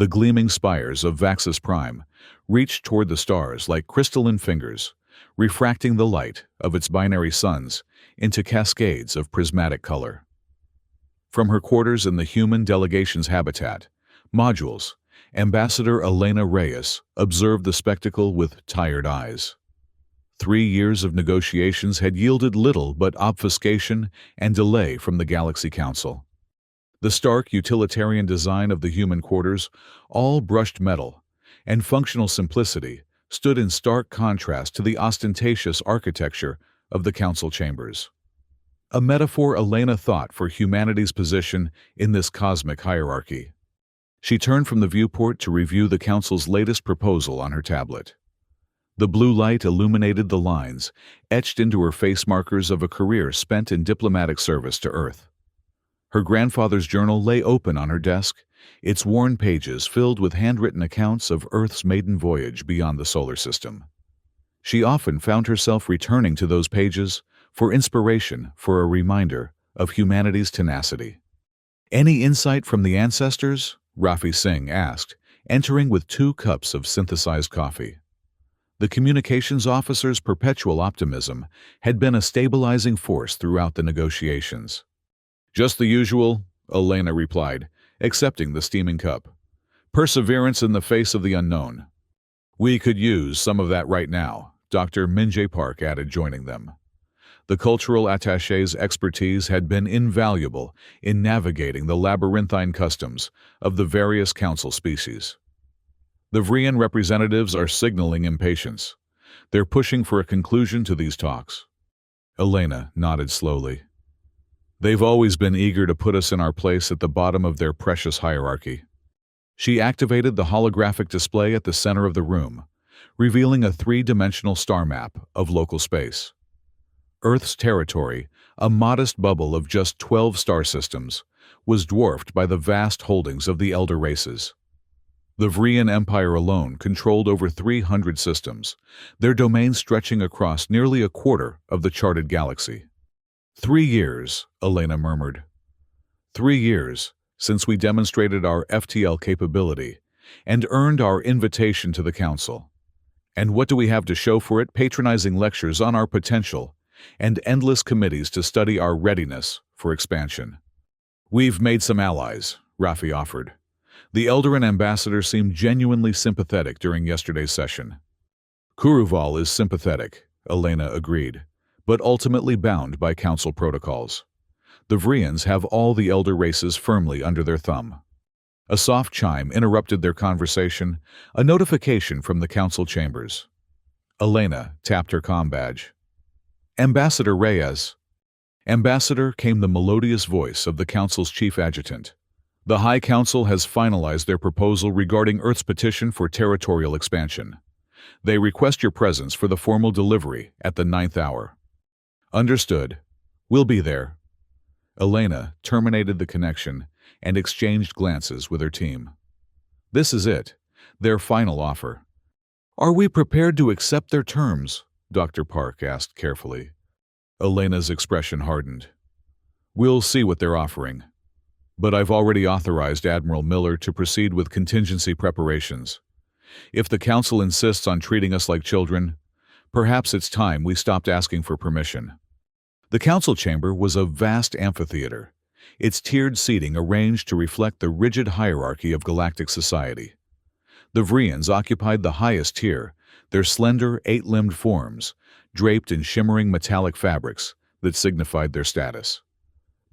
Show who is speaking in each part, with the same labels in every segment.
Speaker 1: The gleaming spires of Vaxus Prime reached toward the stars like crystalline fingers, refracting the light of its binary suns into cascades of prismatic color. From her quarters in the human delegation's habitat, modules, Ambassador Elena Reyes observed the spectacle with tired eyes. 3 years of negotiations had yielded little but obfuscation and delay from the Galaxy Council. The stark utilitarian design of the human quarters, all brushed metal, and functional simplicity stood in stark contrast to the ostentatious architecture of the council chambers. A metaphor Elena thought for humanity's position in this cosmic hierarchy. She turned from the viewport to review the council's latest proposal on her tablet. The blue light illuminated the lines, etched into her face markers of a career spent in diplomatic service to Earth. Her grandfather's journal lay open on her desk, its worn pages filled with handwritten accounts of Earth's maiden voyage beyond the solar system. She often found herself returning to those pages for inspiration, for a reminder of humanity's tenacity. "Any insight from the ancestors?" Rafi Singh asked, entering with 2 cups of synthesized coffee. The communications officer's perpetual optimism had been a stabilizing force throughout the negotiations. "Just the usual," Elena replied, accepting the steaming cup. "Perseverance in the face of the unknown." "We could use some of that right now," Dr. Minjay Park added, joining them. The cultural attaché's expertise had been invaluable in navigating the labyrinthine customs of the various council species. "The Vrian representatives are signaling impatience. They're pushing for a conclusion to these talks." Elena nodded slowly. "They've always been eager to put us in our place at the bottom of their precious hierarchy." She activated the holographic display at the center of the room, revealing a 3-dimensional star map of local space. Earth's territory, a modest bubble of just 12 star systems, was dwarfed by the vast holdings of the elder races. The Vrian Empire alone controlled over 300 systems, their domain stretching across nearly a quarter of the charted galaxy. 3 years, Elena murmured. 3 years since we demonstrated our FTL capability and earned our invitation to the Council. And what do we have to show for it? Patronizing lectures on our potential and endless committees to study our readiness for expansion. "We've made some allies," Rafi offered. The Eldarin ambassador seemed genuinely sympathetic during yesterday's session. "Kuruval is sympathetic," Elena agreed, "but ultimately bound by council protocols. The Vrians have all the elder races firmly under their thumb." A soft chime interrupted their conversation, a notification from the council chambers. Elena tapped her comm badge. "Ambassador Reyes." "Ambassador," came the melodious voice of the council's chief adjutant. "The High Council has finalized their proposal regarding Earth's petition for territorial expansion. They request your presence for the formal delivery at the 9th hour." "Understood. We'll be there." Elena terminated the connection and exchanged glances with her team. "This is it, their final offer." "Are we prepared to accept their terms?" Dr. Park asked carefully. Elena's expression hardened. "We'll see what they're offering. But I've already authorized Admiral Miller to proceed with contingency preparations. If the Council insists on treating us like children, perhaps it's time we stopped asking for permission." The Council chamber was a vast amphitheater, its tiered seating arranged to reflect the rigid hierarchy of galactic society. The Vrians occupied the highest tier, their slender, 8-limbed forms draped in shimmering metallic fabrics that signified their status.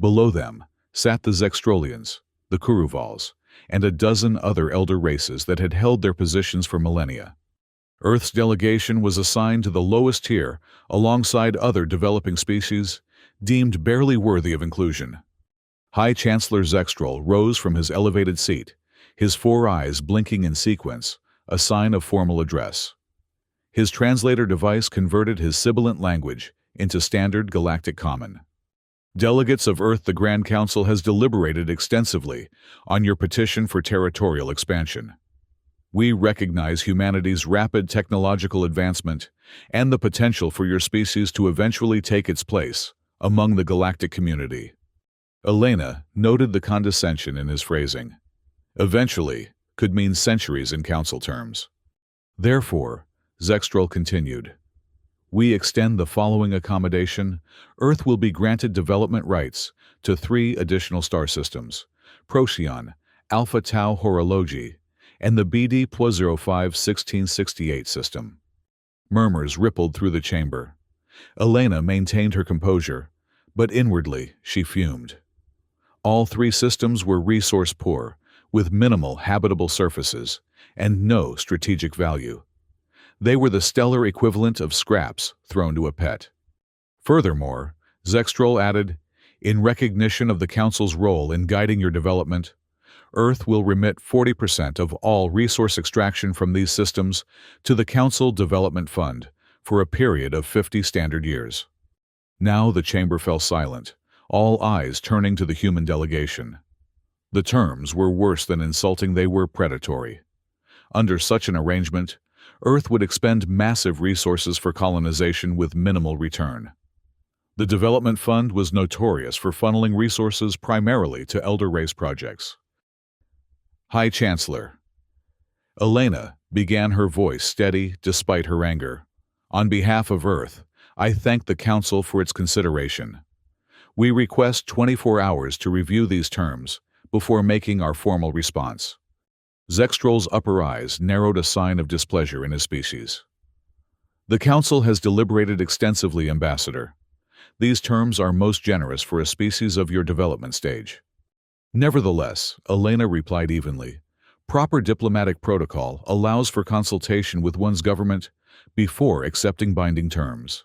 Speaker 1: Below them sat the Zextrolians, the Kuruvals, and a dozen other elder races that had held their positions for millennia. Earth's delegation was assigned to the lowest tier alongside other developing species, deemed barely worthy of inclusion. High Chancellor Zextrol rose from his elevated seat, his 4 eyes blinking in sequence, a sign of formal address. His translator device converted his sibilant language into standard galactic common. "Delegates of Earth, the Grand Council has deliberated extensively on your petition for territorial expansion. We recognize humanity's rapid technological advancement and the potential for your species to eventually take its place among the galactic community." Elena noted the condescension in his phrasing. "Eventually," could mean centuries in council terms. Therefore, Zextrol continued, we extend the following accommodation. Earth will be granted development rights to 3 additional star systems, Procyon, Alpha Tau Horology, and the BD-05-1668 system. Murmurs rippled through the chamber. Elena maintained her composure, but inwardly she fumed. All 3 systems were resource-poor, with minimal habitable surfaces and no strategic value. They were the stellar equivalent of scraps thrown to a pet. Furthermore, Zextrol added, in recognition of the Council's role in guiding your development, Earth will remit 40% of all resource extraction from these systems to the Council Development Fund for a period of 50 standard years. Now the chamber fell silent, all eyes turning to the human delegation. The terms were worse than insulting, they were predatory. Under such an arrangement, Earth would expend massive resources for colonization with minimal return. The Development Fund was notorious for funneling resources primarily to Elder Race projects. High Chancellor. Elena began, her voice steady despite her anger. On behalf of Earth, I thank the Council for its consideration. We request 24 hours to review these terms before making our formal response. Zextrol's upper eyes narrowed, a sign of displeasure in his species. The Council has deliberated extensively, Ambassador. These terms are most generous for a species of your development stage. Nevertheless, Elena replied evenly, proper diplomatic protocol allows for consultation with one's government before accepting binding terms.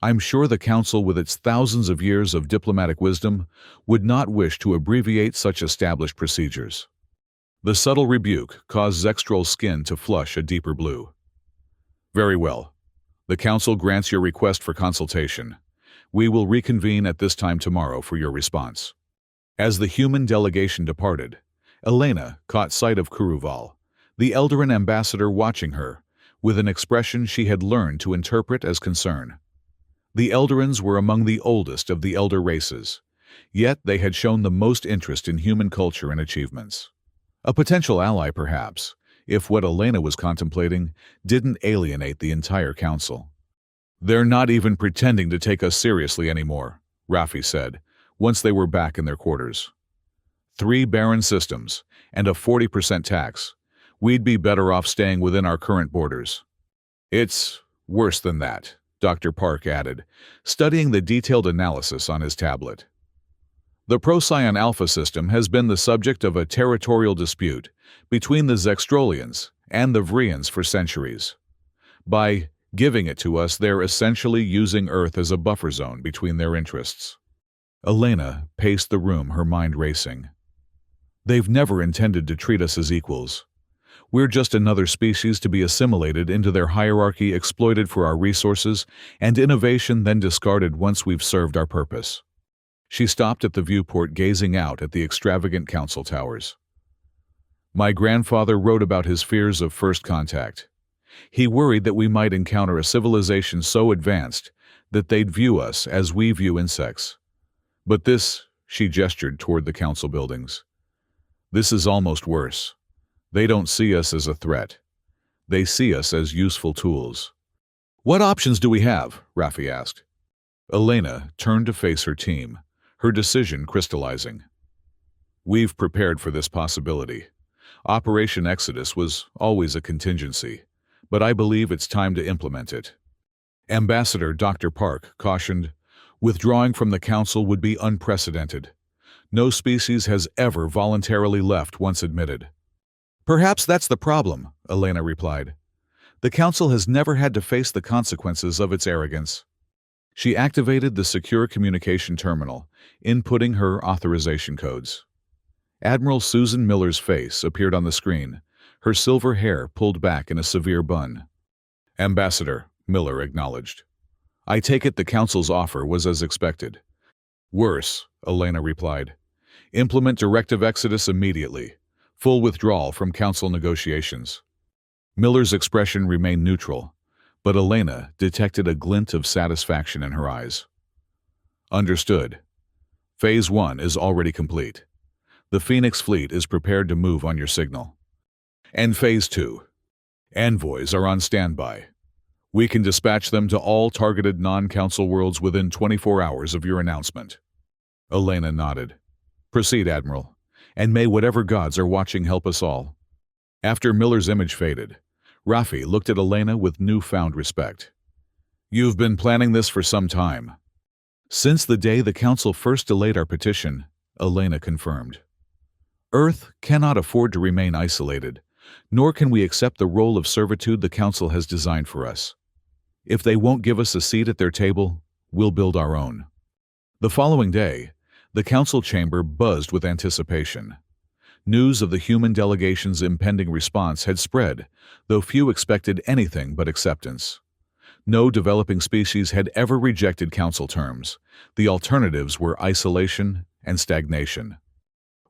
Speaker 1: I'm sure the Council, with its thousands of years of diplomatic wisdom, would not wish to abbreviate such established procedures. The subtle rebuke caused Zextrol's skin to flush a deeper blue. Very well. The Council grants your request for consultation. We will reconvene at this time tomorrow for your response. As the human delegation departed, Elena caught sight of Kuruval, the Eldarin ambassador, watching her, with an expression she had learned to interpret as concern. The Eldarins were among the oldest of the elder races, yet they had shown the most interest in human culture and achievements. A potential ally, perhaps, if what Elena was contemplating didn't alienate the entire council. They're not even pretending to take us seriously anymore, Raffi said, once they were back in their quarters. 3 barren systems and a 40% tax. We'd be better off staying within our current borders. It's worse than that, Dr. Park added, studying the detailed analysis on his tablet. The Procyon Alpha system has been the subject of a territorial dispute between the Zextrolians and the Vrians for centuries. By giving it to us, they're essentially using Earth as a buffer zone between their interests. Elena paced the room, her mind racing. They've never intended to treat us as equals. We're just another species to be assimilated into their hierarchy, exploited for our resources and innovation, then discarded once we've served our purpose. She stopped at the viewport, gazing out at the extravagant council towers. My grandfather wrote about his fears of first contact. He worried that we might encounter a civilization so advanced that they'd view us as we view insects. But this, she gestured toward the council buildings. This is almost worse. They don't see us as a threat. They see us as useful tools. What options do we have? Raffi asked. Elena turned to face her team, her decision crystallizing. We've prepared for this possibility. Operation Exodus was always a contingency, but I believe it's time to implement it. Ambassador Dr. Park cautioned, withdrawing from the Council would be unprecedented. No species has ever voluntarily left once admitted. Perhaps that's the problem, Elena replied. The Council has never had to face the consequences of its arrogance. She activated the secure communication terminal, inputting her authorization codes. Admiral Susan Miller's face appeared on the screen, her silver hair pulled back in a severe bun. Ambassador, Miller acknowledged. I take it the Council's offer was as expected. Worse, Elena replied. Implement Directive Exodus immediately. Full withdrawal from Council negotiations. Miller's expression remained neutral, but Elena detected a glint of satisfaction in her eyes. Understood. Phase 1 is already complete. The Phoenix fleet is prepared to move on your signal. And Phase 2. Envoys are on standby. We can dispatch them to all targeted non-council worlds within 24 hours of your announcement. Elena nodded. Proceed, Admiral, and may whatever gods are watching help us all. After Miller's image faded, Rafi looked at Elena with newfound respect. You've been planning this for some time. Since the day the Council first delayed our petition, Elena confirmed. Earth cannot afford to remain isolated, nor can we accept the role of servitude the Council has designed for us. If they won't give us a seat at their table, we'll build our own. The following day, the Council chamber buzzed with anticipation. News of the human delegation's impending response had spread, though few expected anything but acceptance. No developing species had ever rejected Council terms. The alternatives were isolation and stagnation.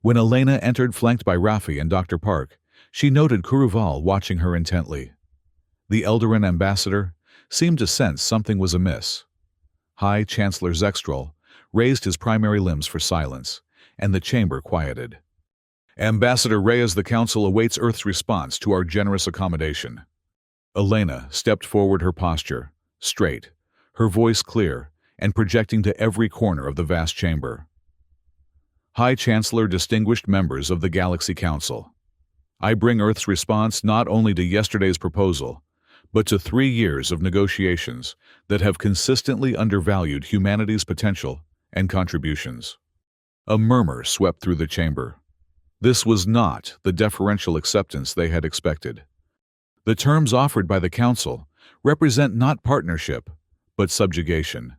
Speaker 1: When Elena entered flanked by Rafi and Dr. Park, she noted Kuruval watching her intently. The Eldarin ambassador seemed to sense something was amiss. High Chancellor Zextrol raised his primary limbs for silence, and the chamber quieted. Ambassador Reyes, the Council awaits Earth's response to our generous accommodation. Elena stepped forward, her posture straight, her voice clear, and projecting to every corner of the vast chamber. High Chancellor, distinguished members of the Galaxy Council, I bring Earth's response not only to yesterday's proposal, but to 3 years of negotiations that have consistently undervalued humanity's potential and contributions. A murmur swept through the chamber. This was not the deferential acceptance they had expected. The terms offered by the Council represent not partnership, but subjugation.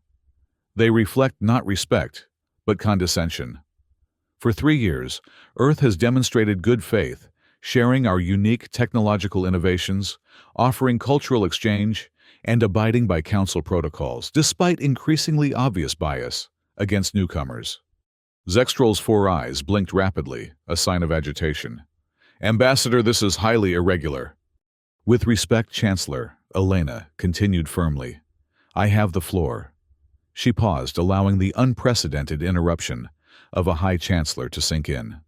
Speaker 1: They reflect not respect, but condescension. For 3 years, Earth has demonstrated good faith, sharing our unique technological innovations, offering cultural exchange, and abiding by Council protocols, despite increasingly obvious bias against newcomers. Zextrol's 4 eyes blinked rapidly, a sign of agitation. Ambassador, this is highly irregular. With respect, Chancellor, Elena continued firmly. I have the floor. She paused, allowing the unprecedented interruption of a High Chancellor to sink in.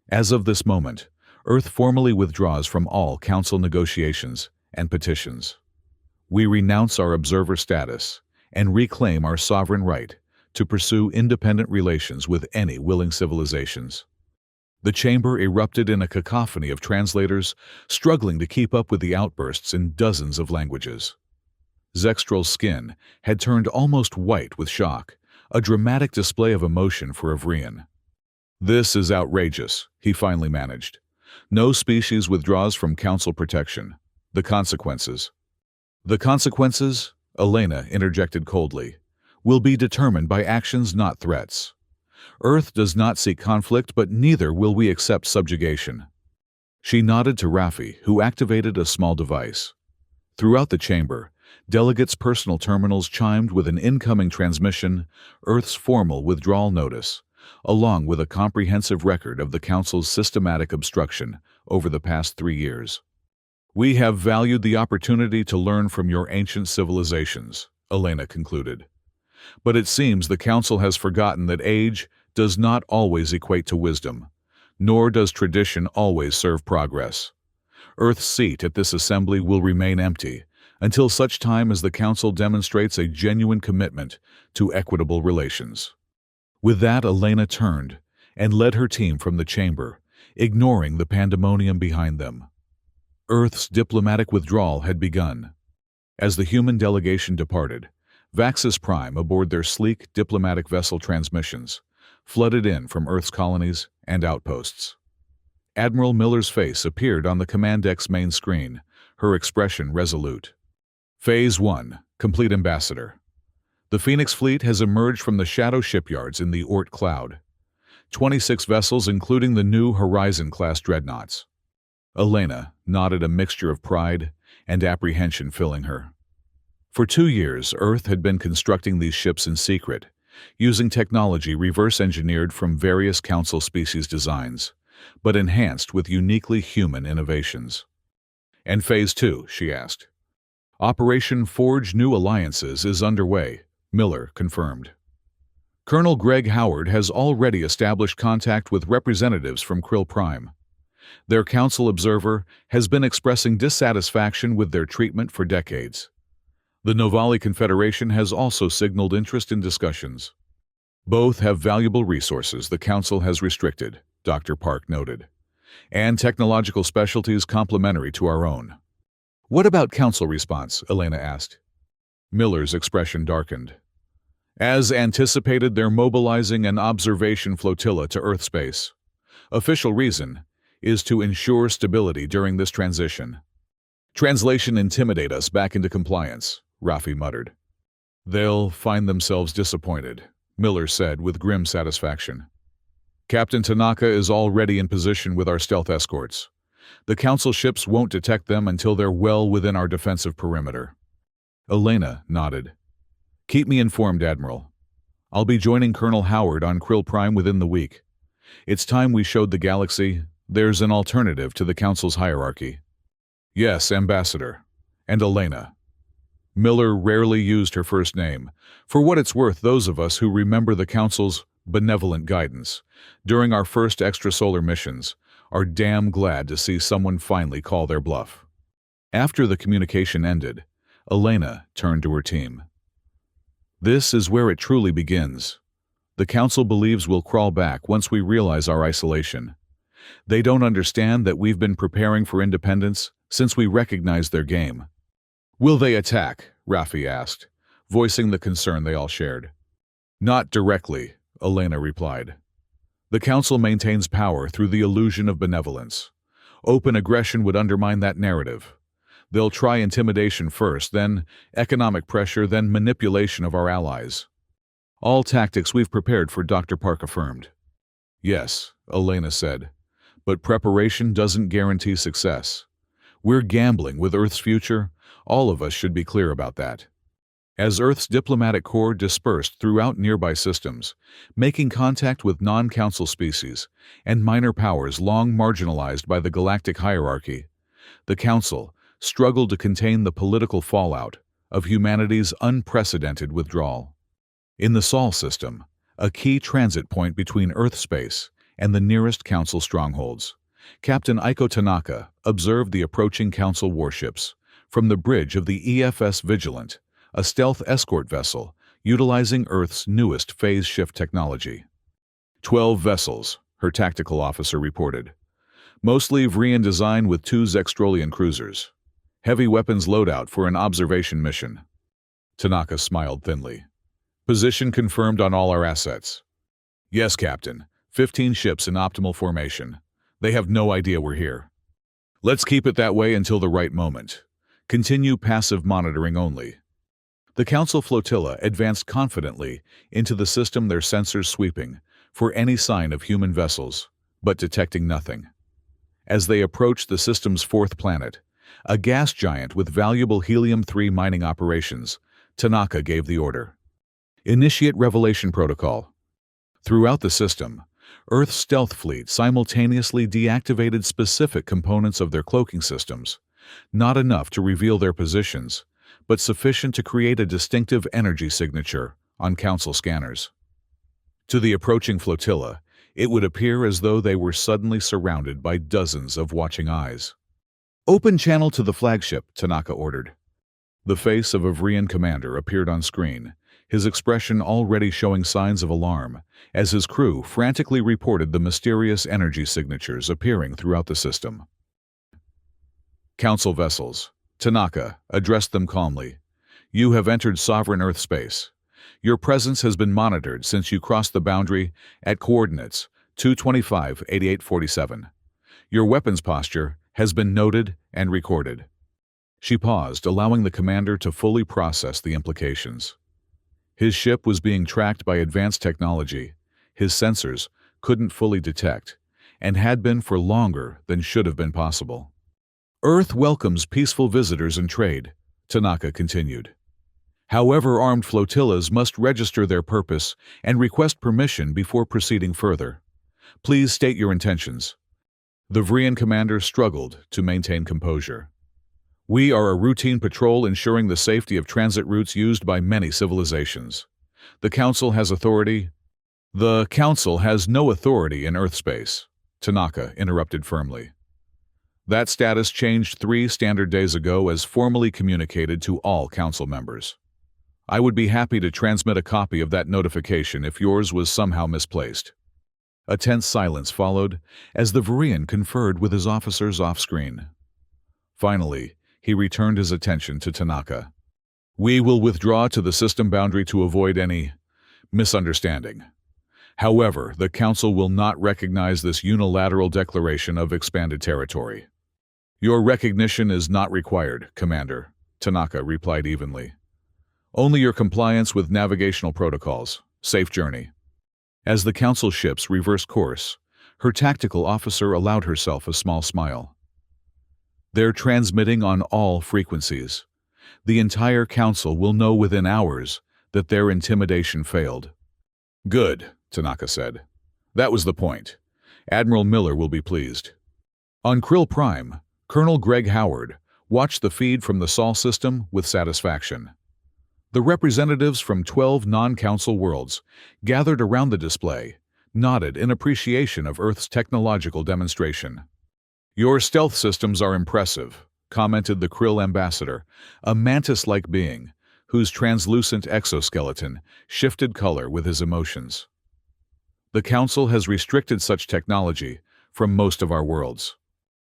Speaker 1: As of this moment, Earth formally withdraws from all Council negotiations and petitions. We renounce our observer status and reclaim our sovereign right to pursue independent relations with any willing civilizations. The chamber erupted in a cacophony of translators struggling to keep up with the outbursts in dozens of languages. Zextrol's skin had turned almost white with shock, a dramatic display of emotion for a Vrian. This is outrageous, he finally managed. No species withdraws from Council protection. The consequences. The consequences, Elena interjected coldly, will be determined by actions, not threats. Earth does not seek conflict, but neither will we accept subjugation. She nodded to Rafi, who activated a small device. Throughout the chamber, delegates' personal terminals chimed with an incoming transmission, Earth's formal withdrawal notice, along with a comprehensive record of the Council's systematic obstruction over the past 3 years. We have valued the opportunity to learn from your ancient civilizations, Elena concluded. But it seems the Council has forgotten that age does not always equate to wisdom, nor does tradition always serve progress. Earth's seat at this assembly will remain empty until such time as the Council demonstrates a genuine commitment to equitable relations. With that, Elena turned and led her team from the chamber, ignoring the pandemonium behind them. Earth's diplomatic withdrawal had begun. As the human delegation departed, Vaxis Prime, aboard their sleek diplomatic vessel transmissions, flooded in from Earth's colonies and outposts. Admiral Miller's face appeared on the command deck's main screen, her expression resolute. Phase 1, complete, Ambassador. The Phoenix fleet has emerged from the shadow shipyards in the Oort cloud. 26 vessels, including the new Horizon-class dreadnoughts. Elena nodded, a mixture of pride and apprehension filling her. For 2 years, Earth had been constructing these ships in secret, using technology reverse-engineered from various Council species designs, but enhanced with uniquely human innovations. And Phase 2, she asked. Operation Forge New Alliances is underway, Miller confirmed. Colonel Greg Howard has already established contact with representatives from Krill Prime. Their council observer has been expressing dissatisfaction with their treatment for decades. The Novali Confederation has also signaled interest in discussions. Both have valuable resources the council has restricted, Dr. Park noted, and technological specialties complementary to our own. What about council response? Elena asked. Miller's expression darkened. As anticipated, they're mobilizing an observation flotilla to Earth space. Official reason is to ensure stability during this transition. Translation intimidate us back into compliance, Rafi muttered. They'll find themselves disappointed, Miller said with grim satisfaction. Captain Tanaka is already in position with our stealth escorts. The council ships won't detect them until they're well within our defensive perimeter. Elena nodded. Keep me informed, Admiral. I'll be joining Colonel Howard on Krill Prime within the week. It's time we showed the galaxy there's an alternative to the council's hierarchy. Yes, Ambassador. And Elena. Miller rarely used her first name. For what it's worth, those of us who remember the council's benevolent guidance during our first extrasolar missions are damn glad to see someone finally call their bluff. After the communication ended, Elena turned to her team. This is where it truly begins. The council believes we'll crawl back once we realize our isolation. They don't understand that we've been preparing for independence since we recognized their game. Will they attack? Rafi asked, voicing the concern they all shared. Not directly, Elena replied. The council maintains power through the illusion of benevolence. Open aggression would undermine that narrative. They'll try intimidation first, then economic pressure, then manipulation of our allies. All tactics we've prepared for, Dr. Park affirmed. Yes, Elena said, but preparation doesn't guarantee success. We're gambling with Earth's future. All of us should be clear about that. As Earth's diplomatic corps dispersed throughout nearby systems, making contact with non-council species and minor powers long marginalized by the galactic hierarchy, the Council struggled to contain the political fallout of humanity's unprecedented withdrawal. In the Sol system, a key transit point between Earth space and the nearest Council strongholds, Captain Aiko Tanaka observed the approaching Council warships from the bridge of the EFS Vigilant, a stealth escort vessel utilizing Earth's newest phase shift technology. 12 vessels, her tactical officer reported. Mostly Vrian design with 2 Zextrolian cruisers. Heavy weapons loadout for an observation mission. Tanaka smiled thinly. Position confirmed on all our assets. Yes, Captain. 15 ships in optimal formation. They have no idea we're here. Let's keep it that way until the right moment. Continue passive monitoring only. The Council flotilla advanced confidently into the system, their sensors sweeping for any sign of human vessels, but detecting nothing. As they approached the system's 4th planet, a gas giant with valuable helium-3 mining operations, Tanaka gave the order. Initiate revelation protocol. Throughout the system, Earth's stealth fleet simultaneously deactivated specific components of their cloaking systems, not enough to reveal their positions, but sufficient to create a distinctive energy signature on Council scanners. To the approaching flotilla, it would appear as though they were suddenly surrounded by dozens of watching eyes. Open channel to the flagship, Tanaka ordered. The face of a Vrian commander appeared on screen, his expression already showing signs of alarm, as his crew frantically reported the mysterious energy signatures appearing throughout the system. Council vessels. Tanaka addressed them calmly. You have entered sovereign Earth space. Your presence has been monitored since you crossed the boundary at coordinates 225-8847. Your weapons posture has been noted and recorded. She paused, allowing the commander to fully process the implications. His ship was being tracked by advanced technology his sensors couldn't fully detect, and had been for longer than should have been possible. Earth welcomes peaceful visitors and trade, Tanaka continued. However, armed flotillas must register their purpose and request permission before proceeding further. Please state your intentions. The Vrian commander struggled to maintain composure. We are a routine patrol ensuring the safety of transit routes used by many civilizations. The Council has authority. The Council has no authority in Earth space, Tanaka interrupted firmly. That status changed 3 standard days ago as formally communicated to all council members. I would be happy to transmit a copy of that notification if yours was somehow misplaced. A tense silence followed as the Varian conferred with his officers off-screen. Finally, he returned his attention to Tanaka. We will withdraw to the system boundary to avoid any misunderstanding. However, the Council will not recognize this unilateral declaration of expanded territory. Your recognition is not required, Commander, Tanaka replied evenly. Only your compliance with navigational protocols. Safe journey. As the Council ships reversed course, her tactical officer allowed herself a small smile. They're transmitting on all frequencies. The entire Council will know within hours that their intimidation failed. Good, Tanaka said. That was the point. Admiral Miller will be pleased. On Krill Prime, Colonel Greg Howard watched the feed from the Sol system with satisfaction. The representatives from 12 non-council worlds gathered around the display, nodded in appreciation of Earth's technological demonstration. Your stealth systems are impressive, commented the Krill ambassador, a mantis-like being whose translucent exoskeleton shifted color with his emotions. The Council has restricted such technology from most of our worlds.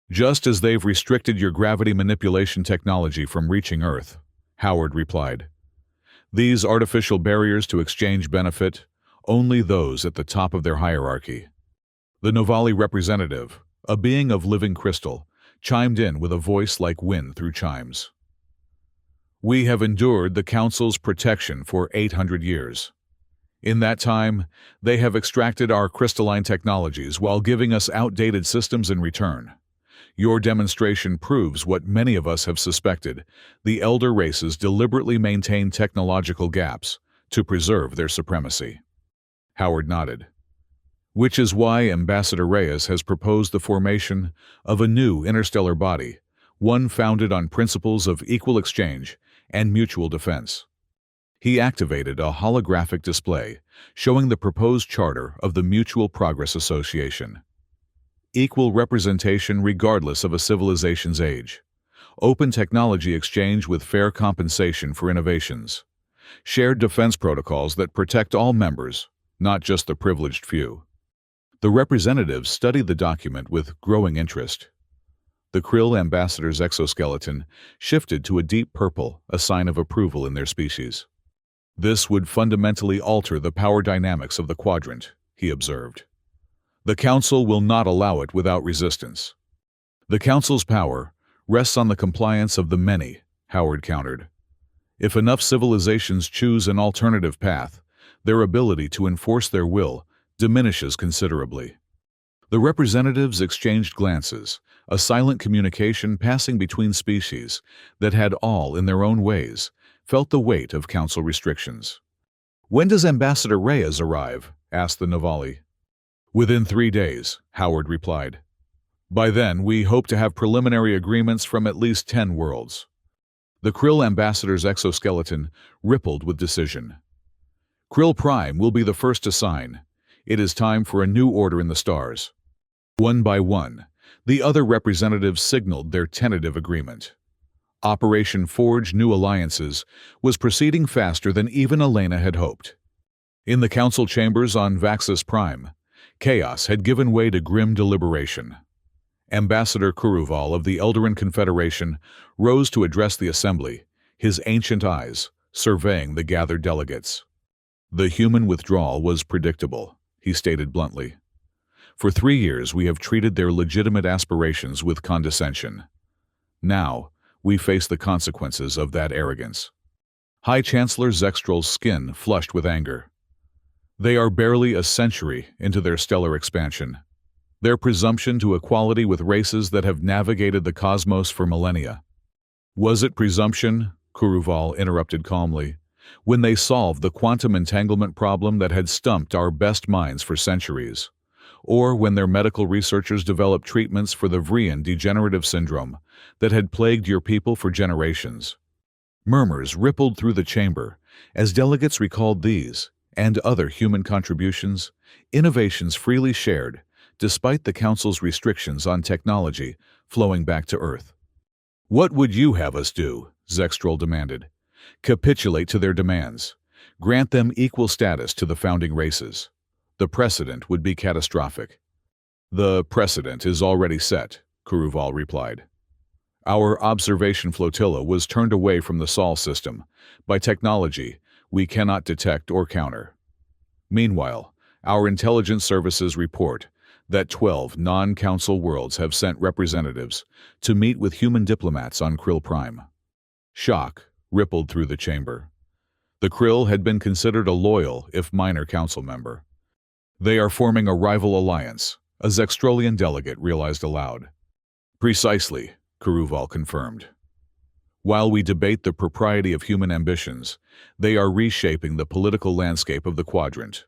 Speaker 1: Just as they've restricted your gravity manipulation technology from reaching Earth, Howard replied. These artificial barriers to exchange benefit only those at the top of their hierarchy. The Novali representative, a being of living crystal, chimed in with a voice like wind through chimes. We have endured the Council's protection for 800 years. In that time, they have extracted our crystalline technologies while giving us outdated systems in return. Your demonstration proves what many of us have suspected. The elder races deliberately maintain technological gaps to preserve their supremacy. Howard nodded. Which is why Ambassador Reyes has proposed the formation of a new interstellar body, one founded on principles of equal exchange and mutual defense. He activated a holographic display showing the proposed charter of the Mutual Progress Association. Equal representation regardless of a civilization's age. Open technology exchange with fair compensation for innovations. Shared defense protocols that protect all members, not just the privileged few. The representatives studied the document with growing interest. The Krill ambassador's exoskeleton shifted to a deep purple, a sign of approval in their species. This would fundamentally alter the power dynamics of the quadrant, he observed. The Council will not allow it without resistance. The Council's power rests on the compliance of the many, Howard countered. If enough civilizations choose an alternative path, their ability to enforce their will diminishes considerably. The representatives exchanged glances, a silent communication passing between species that had all, in their own ways, felt the weight of Council restrictions. When does Ambassador Reyes arrive? Asked the Novali. Within 3 days, Howard replied. By then, we hope to have preliminary agreements from at least 10 worlds. The Krill ambassador's exoskeleton rippled with decision. Krill Prime will be the first to sign. It is time for a new order in the stars. One by one, the other representatives signaled their tentative agreement. Operation Forge New Alliances was proceeding faster than even Elena had hoped. In the council chambers on Vaxis Prime, chaos had given way to grim deliberation. Ambassador Kuruval of the Eldarin Confederation rose to address the assembly, his ancient eyes surveying the gathered delegates. The human withdrawal was predictable, he stated bluntly. For 3 years we have treated their legitimate aspirations with condescension. Now, we face the consequences of that arrogance. High Chancellor Zextral's skin flushed with anger. They are barely a century into their stellar expansion. Their presumption to equality with races that have navigated the cosmos for millennia. Was it presumption, Kuruval interrupted calmly, when they solved the quantum entanglement problem that had stumped our best minds for centuries? Or when their medical researchers developed treatments for the Vrian degenerative syndrome that had plagued your people for generations? Murmurs rippled through the chamber as delegates recalled these and other human contributions, innovations freely shared, despite the Council's restrictions on technology flowing back to Earth. "What would you have us do?" Zextrol demanded. "Capitulate to their demands. Grant them equal status to the founding races. The precedent would be catastrophic." "The precedent is already set," Kuruval replied. "Our observation flotilla was turned away from the Sol system by technology we cannot detect or counter. Meanwhile, our intelligence services report that 12 non-council worlds have sent representatives to meet with human diplomats on Krill Prime." Shock rippled through the chamber. The Krill had been considered a loyal, if minor, council member. "They are forming a rival alliance," a Zextrolian delegate realized aloud. "Precisely," Kuruval confirmed. "While we debate the propriety of human ambitions, they are reshaping the political landscape of the quadrant.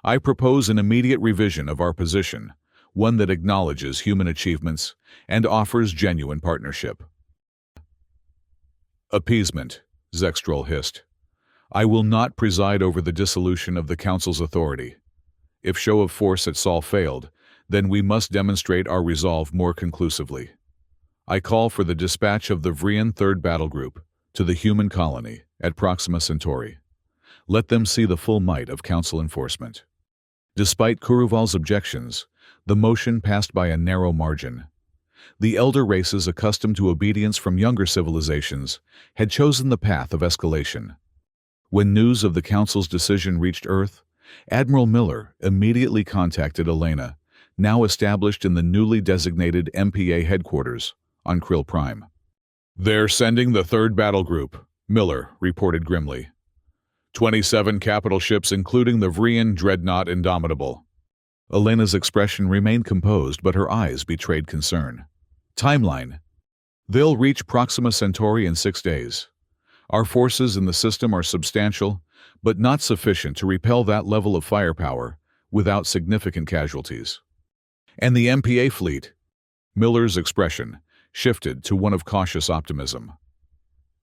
Speaker 1: I propose an immediate revision of our position, one that acknowledges human achievements and offers genuine partnership." "Appeasement," Zextrol hissed. "I will not preside over the dissolution of the Council's authority. If show of force at Sol failed, then we must demonstrate our resolve more conclusively. I call for the dispatch of the Vrian Third Battle Group to the human colony at Proxima Centauri. Let them see the full might of Council enforcement." Despite Kuruval's objections, the motion passed by a narrow margin. The elder races accustomed to obedience from younger civilizations had chosen the path of escalation. When news of the Council's decision reached Earth, Admiral Miller immediately contacted Elena, now established in the newly designated MPA headquarters on Krill Prime. "They're sending the Third Battle Group," Miller reported grimly. 27 capital ships including the Vrian dreadnought Indomitable." Elena's expression remained composed, but her eyes betrayed concern. "Timeline. They'll reach Proxima Centauri in 6 days. Our forces in the system are substantial, but not sufficient to repel that level of firepower without significant casualties." "And the MPA fleet?" Miller's expression shifted to one of cautious optimism.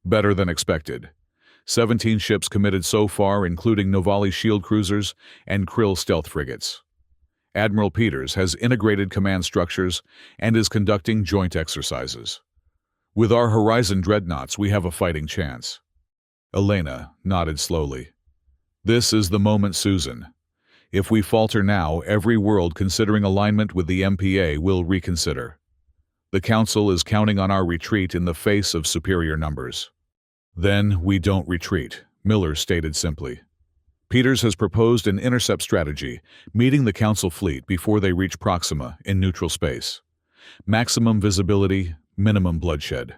Speaker 1: "Better than expected. 17 ships committed so far, including Novali shield cruisers and Krill stealth frigates. Admiral Peters has integrated command structures and is conducting joint exercises. With our Horizon dreadnoughts, we have a fighting chance." Elena nodded slowly. "This is the moment, Susan. If we falter now, every world considering alignment with the MPA will reconsider. The Council is counting on our retreat in the face of superior numbers." "Then we don't retreat," Miller stated simply. "Peters has proposed an intercept strategy, meeting the Council fleet before they reach Proxima in neutral space. Maximum visibility, minimum bloodshed."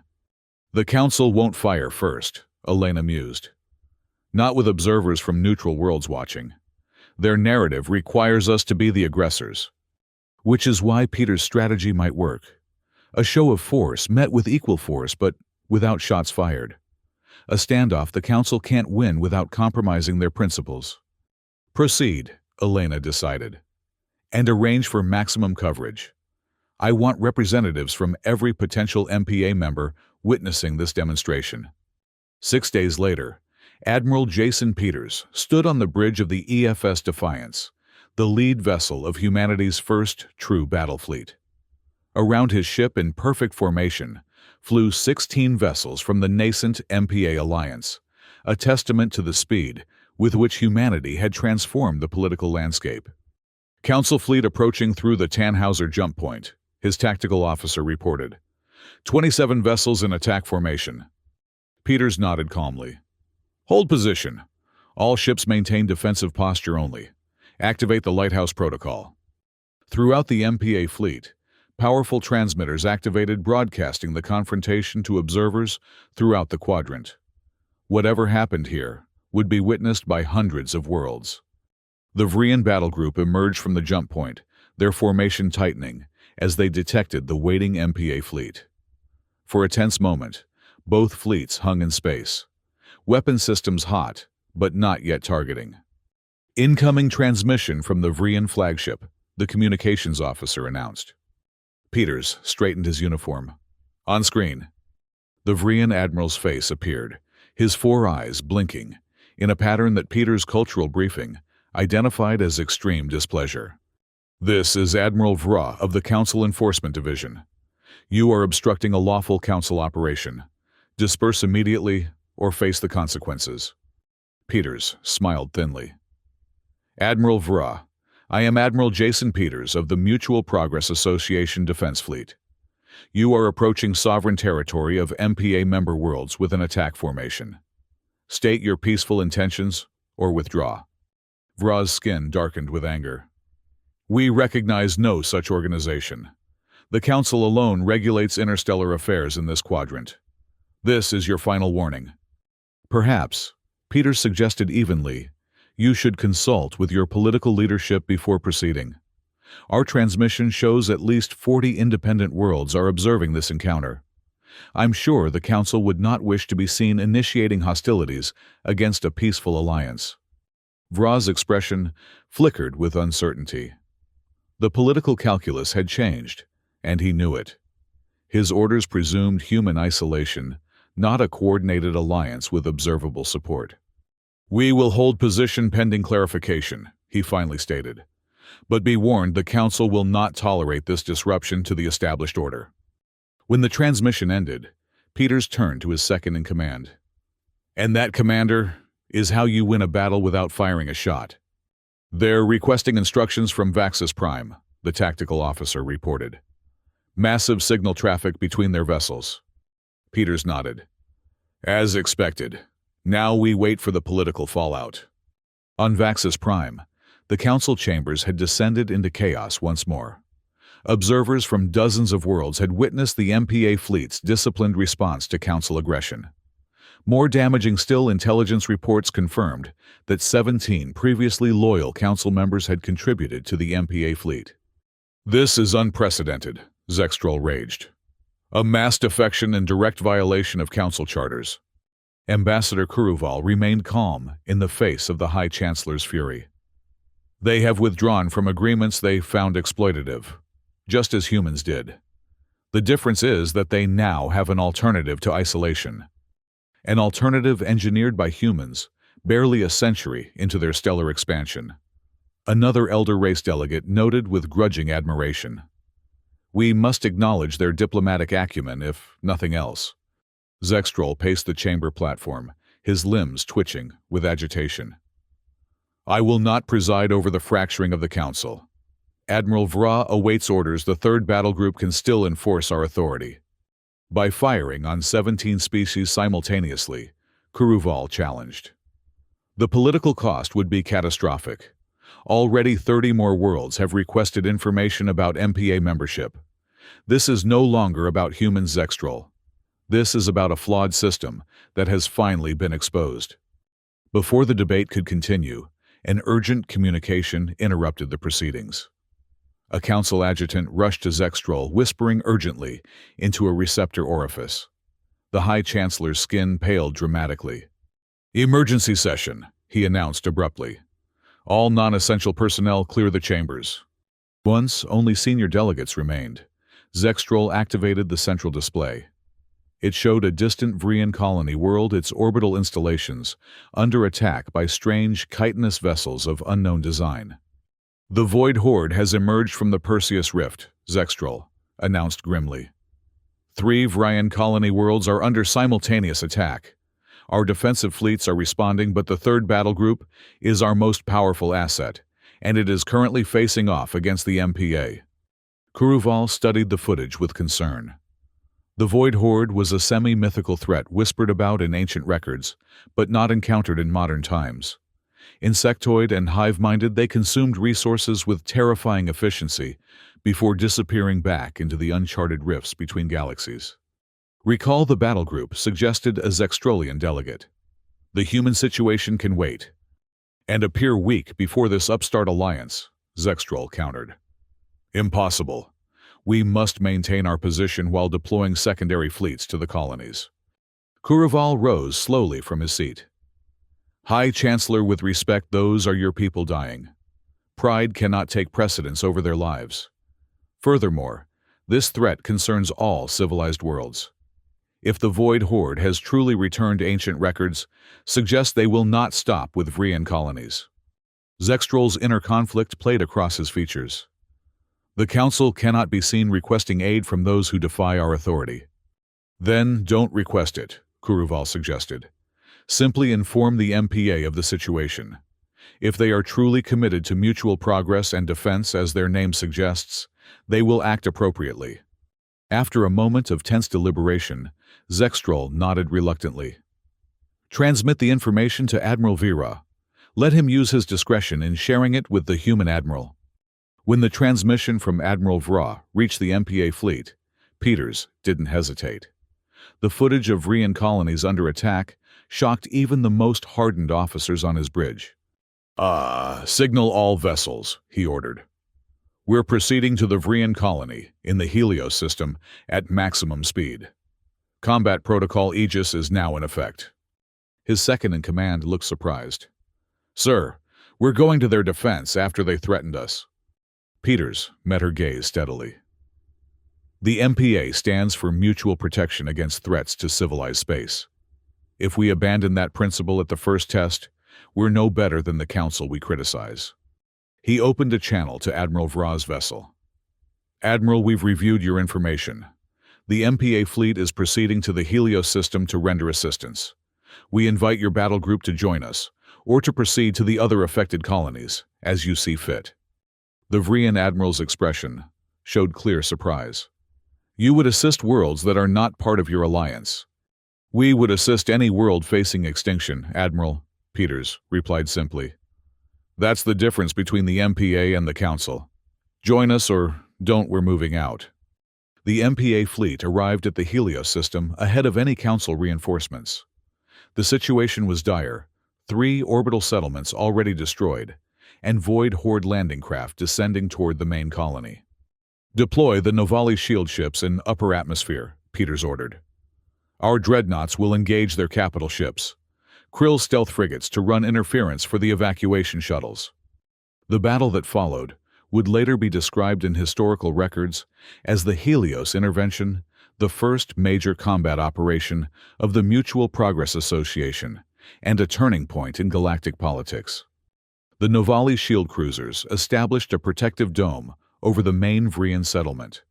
Speaker 1: "The Council won't fire first," Elena mused. "Not with observers from neutral worlds watching. Their narrative requires us to be the aggressors. Which is why Peters' strategy might work. A show of force met with equal force, but without shots fired. A standoff the Council can't win without compromising their principles." "Proceed," Elena decided. "And arrange for maximum coverage. I want representatives from every potential MPA member witnessing this demonstration." 6 days later, Admiral Jason Peters stood on the bridge of the EFS Defiance, the lead vessel of humanity's first true battle fleet. Around his ship in perfect formation flew 16 vessels from the nascent MPA alliance, a testament to the speed with which humanity had transformed the political landscape. "Council fleet approaching through the Tannhauser jump point," his tactical officer reported. 27 vessels in attack formation." Peters nodded calmly. "Hold position. All ships maintain defensive posture only. Activate the lighthouse protocol." Throughout the MPA fleet, powerful transmitters activated, broadcasting the confrontation to observers throughout the quadrant. Whatever happened here would be witnessed by hundreds of worlds. The Vrian battle group emerged from the jump point, their formation tightening as they detected the waiting MPA fleet. For a tense moment, both fleets hung in space, weapon systems hot, but not yet targeting. "Incoming transmission from the Vrian flagship," the communications officer announced. Peters straightened his uniform. "On screen." The Vrian admiral's face appeared, his 4 eyes blinking, in a pattern that Peters' cultural briefing identified as extreme displeasure. "This is Admiral Vra of the Council Enforcement Division. You are obstructing a lawful council operation. Disperse immediately or face the consequences. Peters smiled thinly. Admiral Vra, I am Admiral Jason Peters of the Mutual Progress Association Defense Fleet. You are approaching sovereign territory of MPA member worlds with an attack formation. State your peaceful intentions or withdraw. Vra's skin darkened with anger. We recognize no such organization. The Council alone regulates interstellar affairs in this quadrant. This is your final warning. Perhaps, Peters suggested evenly, you should consult with your political leadership before proceeding. Our transmission shows at least 40 independent worlds are observing this encounter. I'm sure the Council would not wish to be seen initiating hostilities against a peaceful alliance. Vra's expression flickered with uncertainty. The political calculus had changed, and he knew it. His orders presumed human isolation, not a coordinated alliance with observable support. We will hold position pending clarification, he finally stated. But be warned, the Council will not tolerate this disruption to the established order. When the transmission ended, Peters turned to his second-in-command. And that, Commander, is how you win a battle without firing a shot. They're requesting instructions from Vaxis Prime, the tactical officer reported. Massive signal traffic between their vessels. Peters nodded. As expected. Now we wait for the political fallout. On Vaxis Prime, the Council chambers had descended into chaos once more. Observers from dozens of worlds had witnessed the MPA fleet's disciplined response to Council aggression. More damaging still, intelligence reports confirmed that 17 previously loyal Council members had contributed to the MPA fleet. This is unprecedented, Zextrol raged. A mass defection and direct violation of Council charters. Ambassador Kuruval remained calm in the face of the High Chancellor's fury. They have withdrawn from agreements they found exploitative, just as humans did. The difference is that they now have an alternative to isolation. An alternative engineered by humans, barely a century into their stellar expansion. Another elder race delegate noted with grudging admiration. We must acknowledge their diplomatic acumen, if nothing else. Zextrol paced the chamber platform, his limbs twitching with agitation. I will not preside over the fracturing of the Council. Admiral Vra awaits orders. The third battle group can still enforce our authority. By firing on 17 species simultaneously, Kuruval challenged. The political cost would be catastrophic. Already 30 more worlds have requested information about MPA membership. This is no longer about human Zextrol. This is about a flawed system that has finally been exposed. Before the debate could continue, an urgent communication interrupted the proceedings. A Council adjutant rushed to Zextrol, whispering urgently into a receptor orifice. The High Chancellor's skin paled dramatically. Emergency session, he announced abruptly. All non-essential personnel clear the chambers. Once, only senior delegates remained. Zextrol activated the central display. It showed a distant Vrian colony world, its orbital installations, under attack by strange, chitinous vessels of unknown design. The Void Horde has emerged from the Perseus Rift, Zextrol announced grimly. 3 Vrian colony worlds are under simultaneous attack. Our defensive fleets are responding, but the third battle group is our most powerful asset, and it is currently facing off against the MPA. Kuruval studied the footage with concern. The Void Horde was a semi-mythical threat whispered about in ancient records, but not encountered in modern times. Insectoid and hive-minded, they consumed resources with terrifying efficiency before disappearing back into the uncharted rifts between galaxies. Recall the battle group, suggested a Zextrolian delegate. The human situation can wait. And appear weak before this upstart alliance, Zextrol countered. Impossible. We must maintain our position while deploying secondary fleets to the colonies. Kuruval rose slowly from his seat. High Chancellor, with respect, those are your people dying. Pride cannot take precedence over their lives. Furthermore, this threat concerns all civilized worlds. If the Void Horde has truly returned, ancient records suggest they will not stop with Vrian colonies. Zextrol's inner conflict played across his features. The Council cannot be seen requesting aid from those who defy our authority. Then don't request it, Kuruval suggested. Simply inform the MPA of the situation. If they are truly committed to mutual progress and defense as their name suggests, they will act appropriately. After a moment of tense deliberation, Zextrol nodded reluctantly. Transmit the information to Admiral Vera. Let him use his discretion in sharing it with the human admiral. When the transmission from Admiral Vra reached the MPA fleet, Peters didn't hesitate. The footage of Vrian colonies under attack shocked even the most hardened officers on his bridge. Signal all vessels, he ordered. We're proceeding to the Vrian colony in the Helios system at maximum speed. Combat Protocol Aegis is now in effect. His second-in-command looked surprised. Sir, we're going to their defense after they threatened us. Peters met her gaze steadily. The MPA stands for mutual protection against threats to civilized space. If we abandon that principle at the first test, we're no better than the Council we criticize. He opened a channel to Admiral Vra's vessel. Admiral, we've reviewed your information. The MPA fleet is proceeding to the Helios system to render assistance. We invite your battle group to join us, or to proceed to the other affected colonies, as you see fit. The Vrian Admiral's expression showed clear surprise. You would assist worlds that are not part of your alliance. We would assist any world facing extinction, Admiral, Peters replied simply. That's the difference between the MPA and the Council. Join us or don't, we're moving out. The MPA fleet arrived at the Helios system ahead of any Council reinforcements. The situation was dire, 3 orbital settlements already destroyed, and Void Horde landing craft descending toward the main colony. Deploy the Novali shield ships in upper atmosphere, Peters ordered. Our dreadnoughts will engage their capital ships. Krill stealth frigates to run interference for the evacuation shuttles. The battle that followed would later be described in historical records as the Helios Intervention, the first major combat operation of the Mutual Progress Association, and a turning point in galactic politics. The Novali shield cruisers established a protective dome over the main Vrian settlement,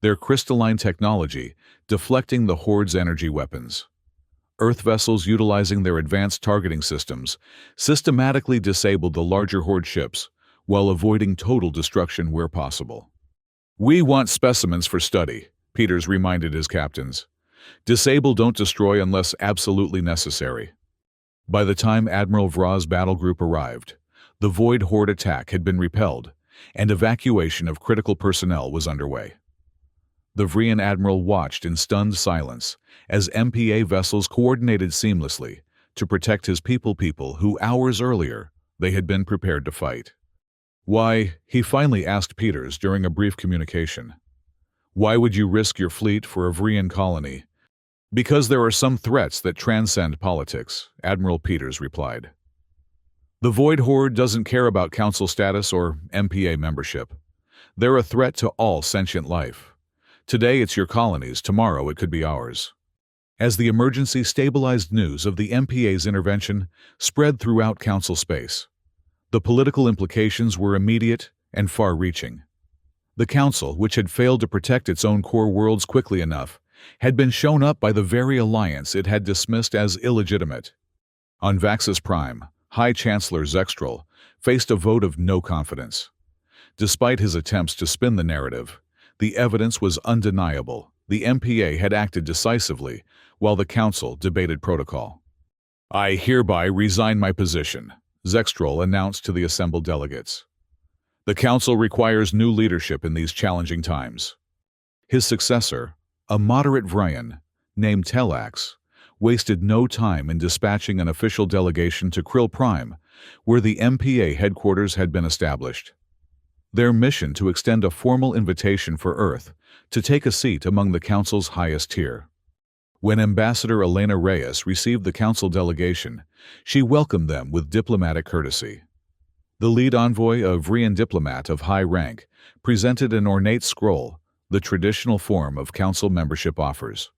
Speaker 1: their crystalline technology deflecting the Horde's energy weapons. Earth vessels utilizing their advanced targeting systems systematically disabled the larger Horde ships while avoiding total destruction where possible. We want specimens for study, Peters reminded his captains. Disable, don't destroy unless absolutely necessary. By the time Admiral Vra's battle group arrived, the Void Horde attack had been repelled, and evacuation of critical personnel was underway. The Vrian Admiral watched in stunned silence as MPA vessels coordinated seamlessly to protect his people who hours earlier they had been prepared to fight. Why, he finally asked Peters during a brief communication. Why would you risk your fleet for a Vrian colony? Because there are some threats that transcend politics, Admiral Peters replied. The Void Horde doesn't care about Council status or MPA membership. They're a threat to all sentient life. Today it's your colonies, tomorrow it could be ours. As the emergency stabilized news of the MPA's intervention spread throughout Council space, the political implications were immediate and far-reaching. The Council, which had failed to protect its own core worlds quickly enough, had been shown up by the very alliance it had dismissed as illegitimate. On Vaxis Prime, High Chancellor Zextrol faced a vote of no confidence. Despite his attempts to spin the narrative, the evidence was undeniable. The MPA had acted decisively, while the Council debated protocol. I hereby resign my position, Zextrol announced to the assembled delegates. The Council requires new leadership in these challenging times. His successor, a moderate Vrian named Telax, wasted no time in dispatching an official delegation to Krill Prime, where the MPA headquarters had been established. Their mission to extend a formal invitation for Earth to take a seat among the Council's highest tier. When Ambassador Elena Reyes received the Council delegation, she welcomed them with diplomatic courtesy. The lead envoy, a Vrian diplomat of high rank, presented an ornate scroll, the traditional form of Council membership offers.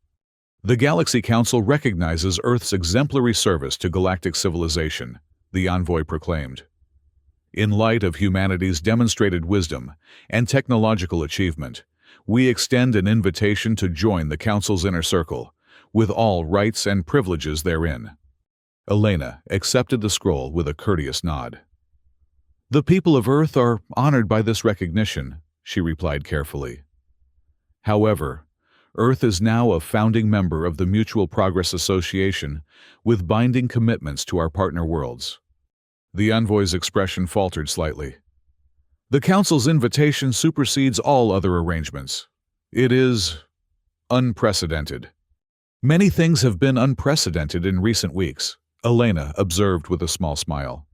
Speaker 1: The Galaxy Council recognizes Earth's exemplary service to galactic civilization, the envoy proclaimed. In light of humanity's demonstrated wisdom and technological achievement, we extend an invitation to join the Council's inner circle, with all rights and privileges therein. Elena accepted the scroll with a courteous nod. The people of Earth are honored by this recognition, she replied carefully. However, Earth is now a founding member of the Mutual Progress Association with binding commitments to our partner worlds. The envoy's expression faltered slightly. The Council's invitation supersedes all other arrangements. It is unprecedented. Many things have been unprecedented in recent weeks, Elena observed with a small smile,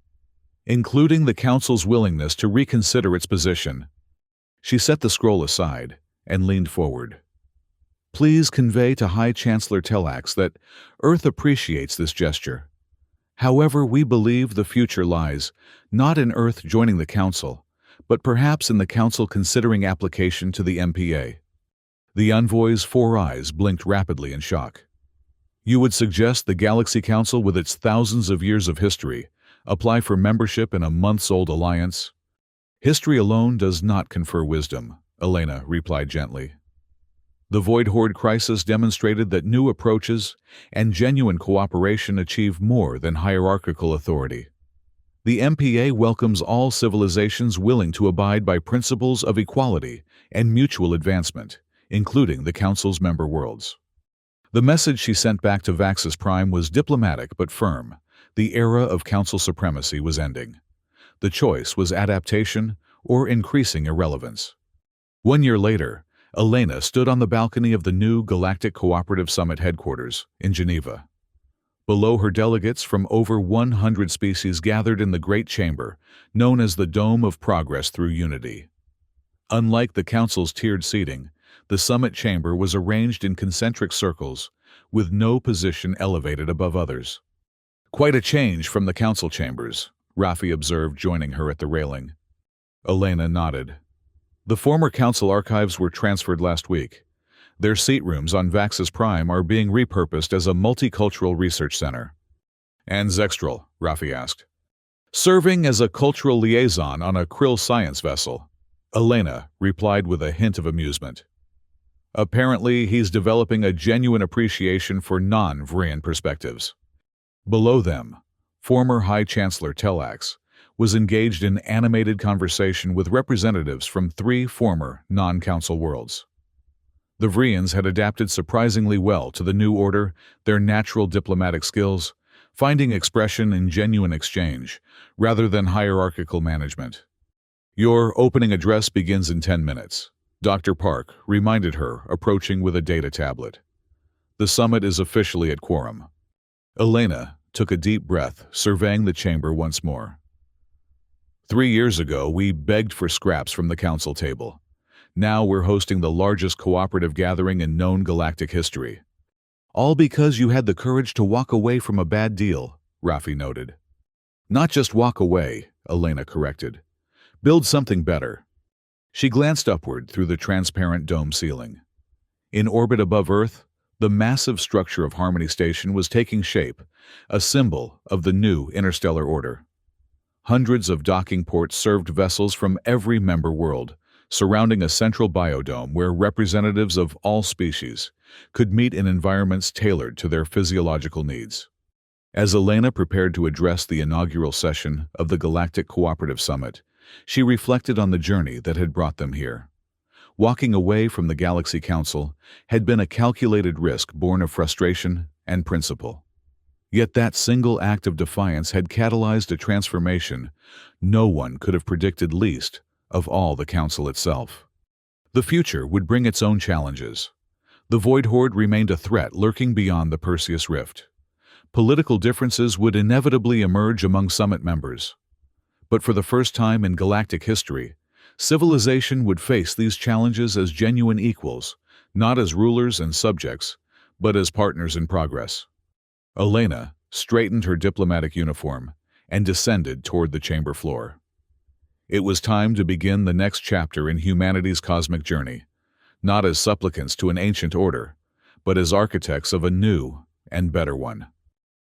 Speaker 1: including the Council's willingness to reconsider its position. She set the scroll aside and leaned forward. Please convey to High Chancellor Tellax that Earth appreciates this gesture. However, we believe the future lies not in Earth joining the Council, but perhaps in the Council considering application to the MPA. The envoy's 4 eyes blinked rapidly in shock. You would suggest the Galaxy Council, with its thousands of years of history, apply for membership in a months-old alliance? History alone does not confer wisdom, Elena replied gently. The Void Horde crisis demonstrated that new approaches and genuine cooperation achieve more than hierarchical authority. The MPA welcomes all civilizations willing to abide by principles of equality and mutual advancement, including the Council's member worlds. The message she sent back to Vaxis Prime was diplomatic but firm. The era of Council supremacy was ending. The choice was adaptation or increasing irrelevance. 1 year later, Elena stood on the balcony of the new Galactic Cooperative Summit headquarters in Geneva. Below her, delegates from over 100 species gathered in the Great Chamber, known as the Dome of Progress through Unity. Unlike the Council's tiered seating, the summit chamber was arranged in concentric circles, with no position elevated above others. Quite a change from the Council chambers, Rafi observed, joining her at the railing. Elena nodded. The former Council archives were transferred last week. Their seat rooms on Vaxis Prime are being repurposed as a multicultural research center. And Zextral, Rafi asked. Serving as a cultural liaison on a Krill science vessel, Elena replied with a hint of amusement. Apparently, he's developing a genuine appreciation for non-Vrian perspectives. Below them, former High Chancellor Tellax was engaged in animated conversation with representatives from 3 former non-Council worlds. The Vrians had adapted surprisingly well to the new order, their natural diplomatic skills, finding expression in genuine exchange, rather than hierarchical management. Your opening address begins in 10 minutes, Dr. Park reminded her, approaching with a data tablet. The summit is officially at quorum. Elena took a deep breath, surveying the chamber once more. 3 years ago, we begged for scraps from the Council table. Now we're hosting the largest cooperative gathering in known galactic history. All because you had the courage to walk away from a bad deal, Rafi noted. Not just walk away, Elena corrected. Build something better. She glanced upward through the transparent dome ceiling. In orbit above Earth, the massive structure of Harmony Station was taking shape, a symbol of the new interstellar order. Hundreds of docking ports served vessels from every member world, surrounding a central biodome where representatives of all species could meet in environments tailored to their physiological needs. As Elena prepared to address the inaugural session of the Galactic Cooperative Summit, she reflected on the journey that had brought them here. Walking away from the Galaxy Council had been a calculated risk born of frustration and principle. Yet that single act of defiance had catalyzed a transformation no one could have predicted, least of all the Council itself. The future would bring its own challenges. The Void Horde remained a threat lurking beyond the Perseus Rift. Political differences would inevitably emerge among Summit members. But for the first time in galactic history, civilization would face these challenges as genuine equals, not as rulers and subjects, but as partners in progress. Elena straightened her diplomatic uniform and descended toward the chamber floor. It was time to begin the next chapter in humanity's cosmic journey, not as supplicants to an ancient order, but as architects of a new and better one.